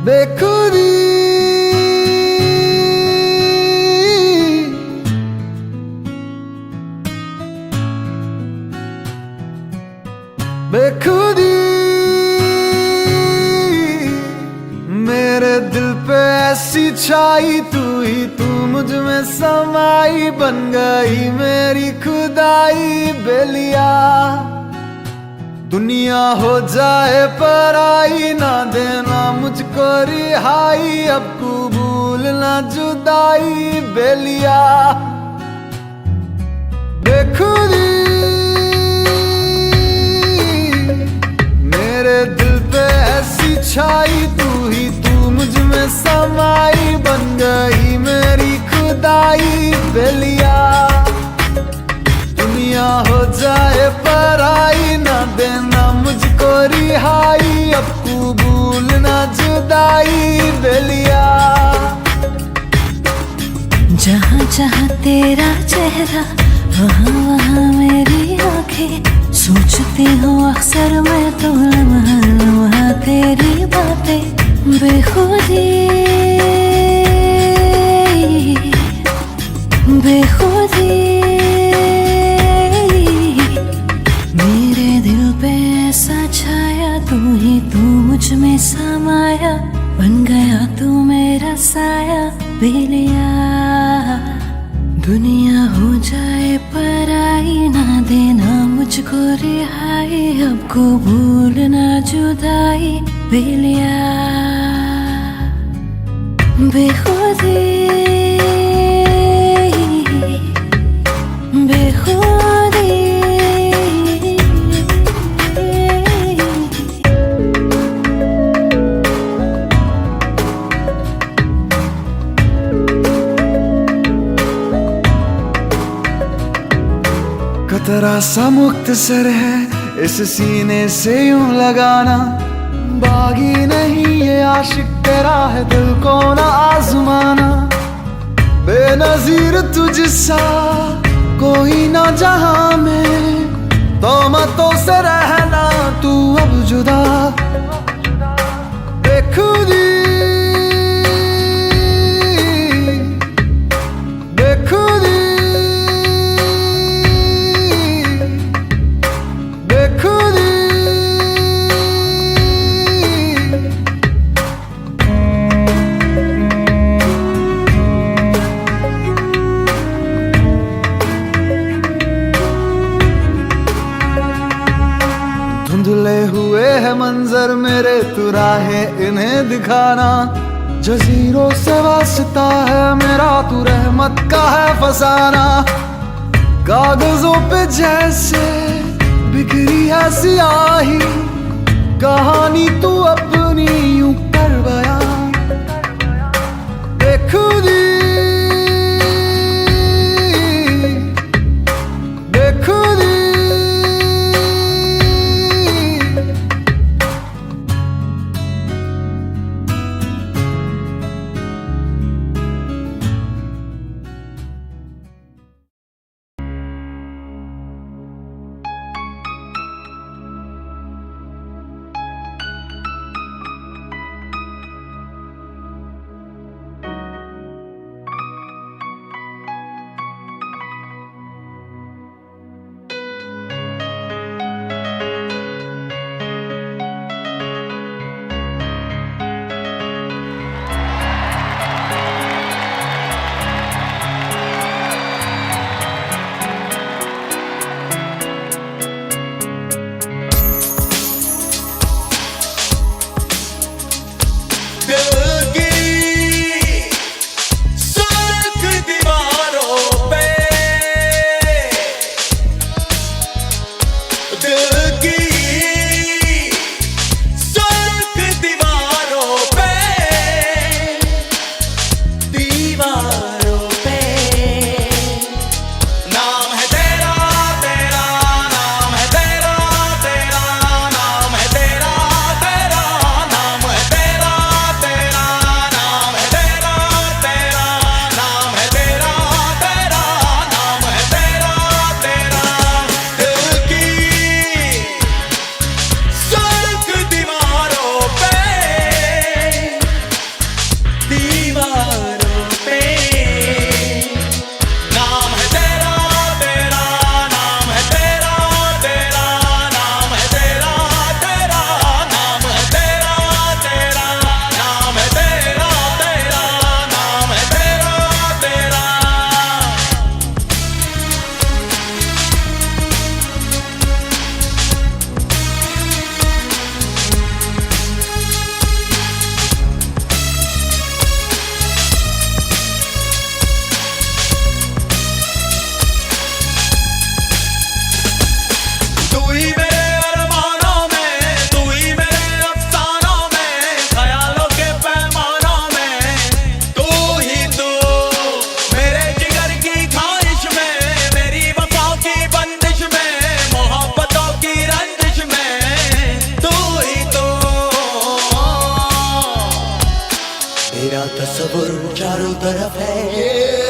बेखुदी बेखुदी मेरे दिल पे ऐसी छाई, तू ही तू मुझ में समाई, बन गई मेरी खुदाई बेलिया। दुनिया हो जाए पराई, ना देना मुझको रिहाई, अब कबूल ना जुदाई बेलिया। बेखुदी मेरे दिल पे ऐसी छाई, तू ही तू मुझ में समाई, बन गई मेरी खुदाई बेलिया। दुनिया हो जाए पराई, ना देना मुझको रिहाई, अब कबूल ना जुदाई बेलिया। जहाँ जहाँ तेरा चेहरा, वहाँ वहाँ मेरी आंखें, सोचती हूँ अक्सर मैं तो लम्हा लम्हा तेरी बातें। बेखुदी बेखुदी मेरे दिल पे ऐसा छाया, तू ही तू मुझ में समाया, बन गया तू मेरा साया बेलिया। दुनिया हो जाए पराई, ना देना मुझको रिहाई, अब कबूल ना जुदाई बेलिया। बेखुदी बेखुदी कतरा सा मुख्तसर है इस सीने से यूं लगाना, बागी नहीं ये आशिक तेरा है दिल को ना आजमाना। बेनजीर तुझसा कोई ना जहां में, तोहमतों से रहना तू अब जुदा। बेखुदी बेखुदी बेखुदी धुंधले हुए है मंजर मेरे, तू राहें इन्हें दिखाना। जजीरों से वास्ता है मेरा, तू रहमत का है फसाना। कागजों पे जैसे बिखरी है सियाही, कहानी तू अपनी यूं कर बयां। बेखुदी बेखुदी तस्वुर चारों तरफ है।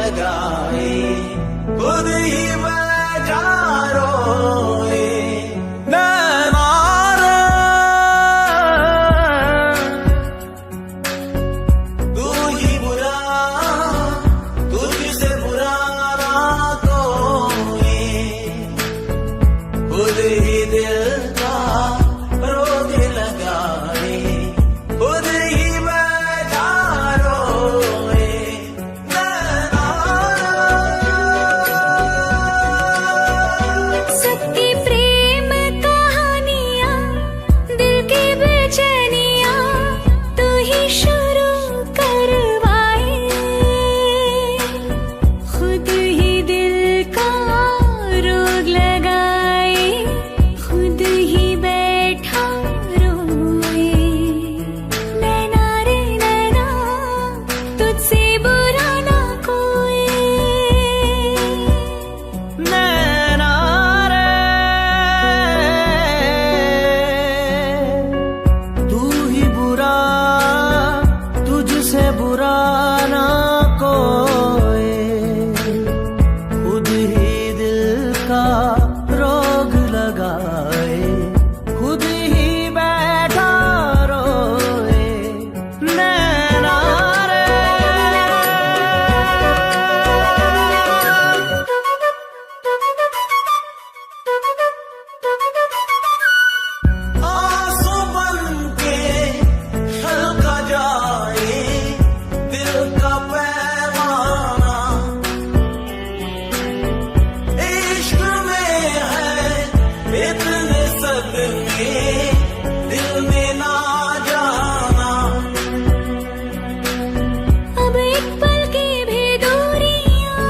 लगाए, खुद ही बैठा रोए। तू ही बुरा, तुझसे बुरा ना कोई, खुद ही दिल का रोग लगाए, खुद ही बैठा रोए। सबकी प्रेम कहानियाँ, दिल की बेचैनियाँ तू ही शुरू करवाए, खुद ही दिल का रोग लगाए, खुद ही बैठा रोए। नैना रे नैना, तुझसे बुरा ना कोई। नैना रे, तू ही बुरा, तुझसे बुरा ना कोई, खुद ही दिल का रोग लगाए, खुद ही बैठा रोए। नैना रे, आंसू बनके हल्का जाए दिल का पैमाना, इश्क में है इतने सदमे दिल में ना जाना। अब एक पल की भी दूरियां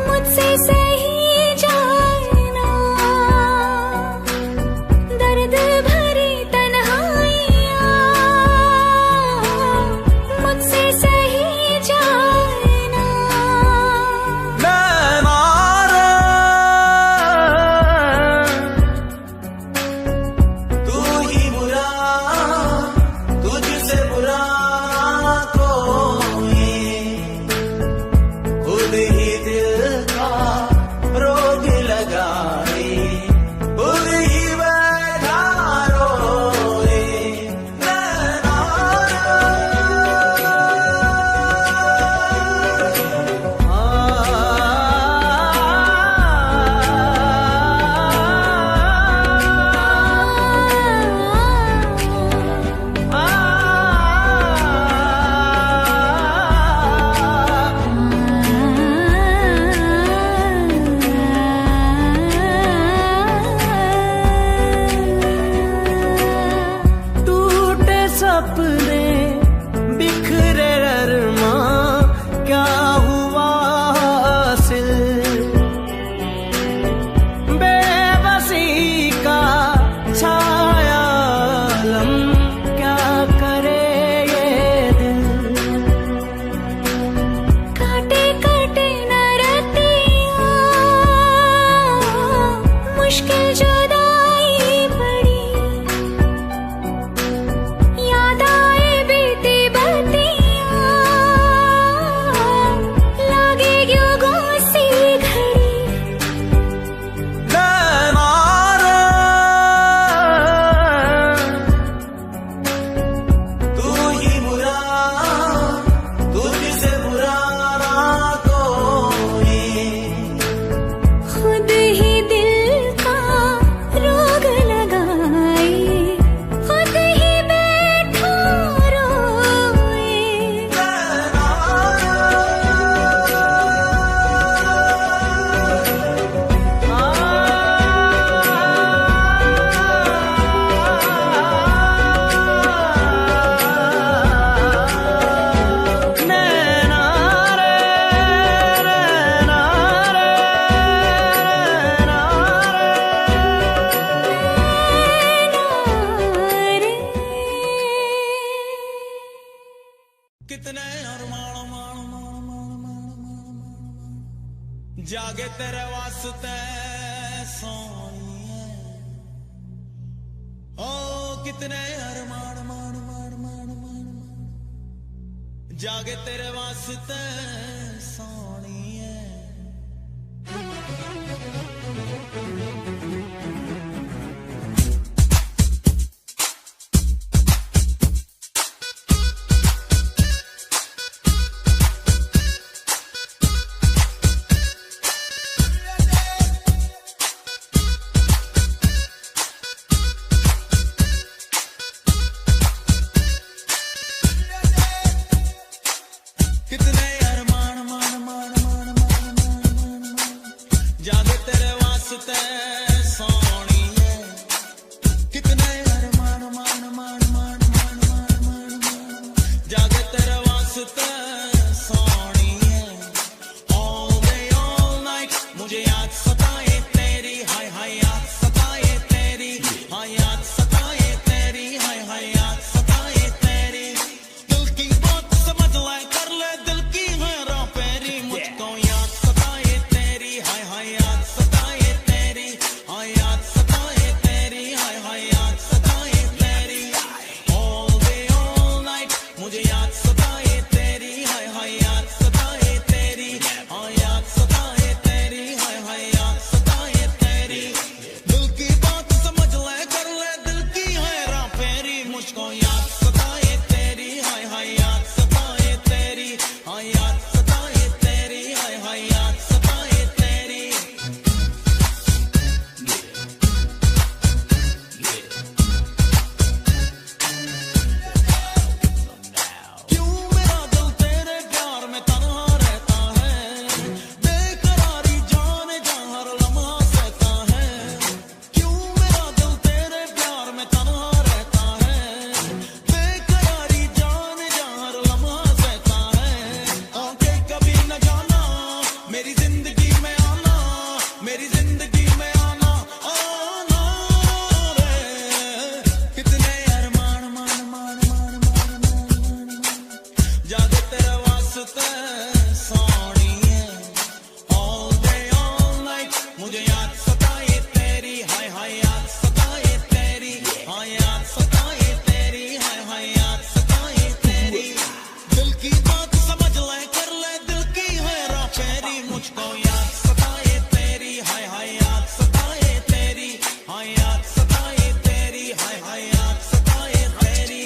मुझसे सही जाना, दर्द भरी तन्हाइयां मुझसे सही जाना। नैना रे, तू ही बुरा, तुझसे बुरा कोई, खुद ही दिल का रोग लगाए, खुद ही बैठा रोए। नैना टूटे सपने, बिखरे अरमां, क्या हुआ हासिल, बेबसी का छाया आलम, क्या करे ये दिल। काटे काटे न रतियां, मुश्किल जुदाई पड़ी, याद आए बीती बत्तियां, लागे क्यों गुस्सी घड़ी। नैना रे, तू ही बुरा, तुझसे बुरा ना कोई, खुद ही दिल का रोग लगाए, खुद ही बैठा रोए। नैना रे, नैना रे, नैना रे। कितने अरमान मान मान मान मान मान जागे तेरे वास्ते सोनिए, ओ कितने अरमान मान मान मान मान मान जागे तेरे वास्ते सोनिए। कितने अरमान मान मान मान मान मान मान मान जागे तेरे वास्ते सोनिए। कितने अरमान मान मान मान मान मान मान मान जागे तेरे वास्ते सोनिए। All day all night मुझे याद सताए तेरी, हाय हाय याद सताए तेरी, हाय याद सताए तेरी, हाय हाय याद सताए तेरी। दिल की बात समझ ले कर ले दिल की हैरान पेरी, मुझको याद सताए तेरी, हाय हाय याद सताए तेरी, हाय याद सताए तेरी, हाय हाय याद सताए तेरी। All day all night मुझे याद सताए तेरी, हाय हाय याद सताए तेरी, हाय याद सताए तेरी, हाय हाय याद सताए तेरी। दिल की बात समझ ले कर ले दिल की हैरान पेरी, मुझको याद सताए तेरी, हाय हाय याद सताए तेरी, हाय याद सताए तेरी, हाय हाय याद सताए तेरी। क्यों मेरा दिल तेरे प्यार में तन्हा रहता है, बेकरारी जाने जा हर लम्हा सहता है। क्यों मेरा दिल तेरे प्यार में तन्हा रहता है, बेकरारी जाने जा हर लम्हा सहता है। आंखें कभी न जाना मेरी जिंदगी में आना, मेरी जिंदगी में आना आना रे। कितने अरमान मान मान मान मान मान मान जागे तेरे वास्ते सोनिए। All day all night मुझे याद सताए तेरी, हाय हाय याद सताए तेरी, हाय याद सताए तेरी, हाय हाय याद सताए तेरी। दिल की बात समझ ले कर ले दिल की हैरान पेरी, मुझको याद सताए तेरी, हाय हाय याद सताए तेरी, हाय याद सताए तेरी, हाय हाय याद सताए तेरी।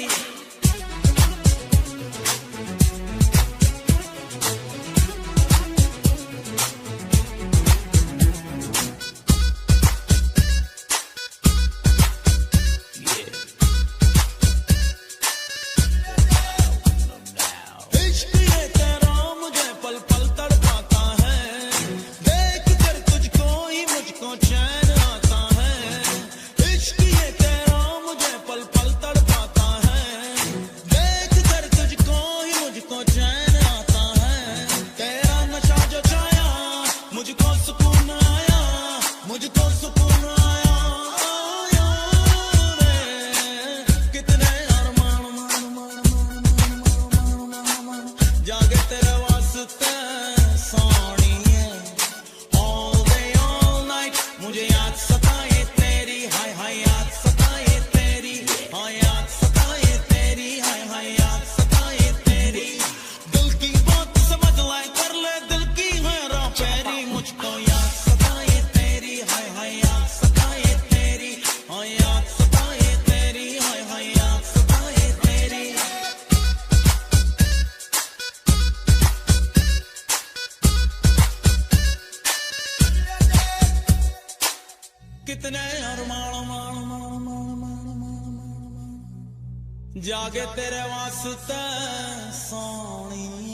इश्क ये तेरा मुझे पल पल तड़पाता है, देख कर तुझको ही मुझको चैन आता है। इश्क ये तेरा मुझे पल पल तड़पाता है, देख कर तुझको ही मुझको चैन आता है। तेरा नशा जो छाया मुझको सुकून आया, मुझको सुकून आया आया रे। कितने अरमान मान मान मान मान मान मान मान जागे तेरे वास्ते सोनिए। All day all night मुझे याद सताए तेरी, हाय हाय याद सताए तेरी, हाय याद सताए तेरी, हाय हाय याद सताए तेरी। दिल की बात समझ ले कर ले दिल की हैरान पेरी, मुझको याद सताए तेरी, हाय हाय याद सताए तेरी, हाय याद सताए तेरी, हाय हाय याद सताए तेरी। कितने अरमान मान मान मान मान मान मान जागे तेरे वास्ते सोनिए।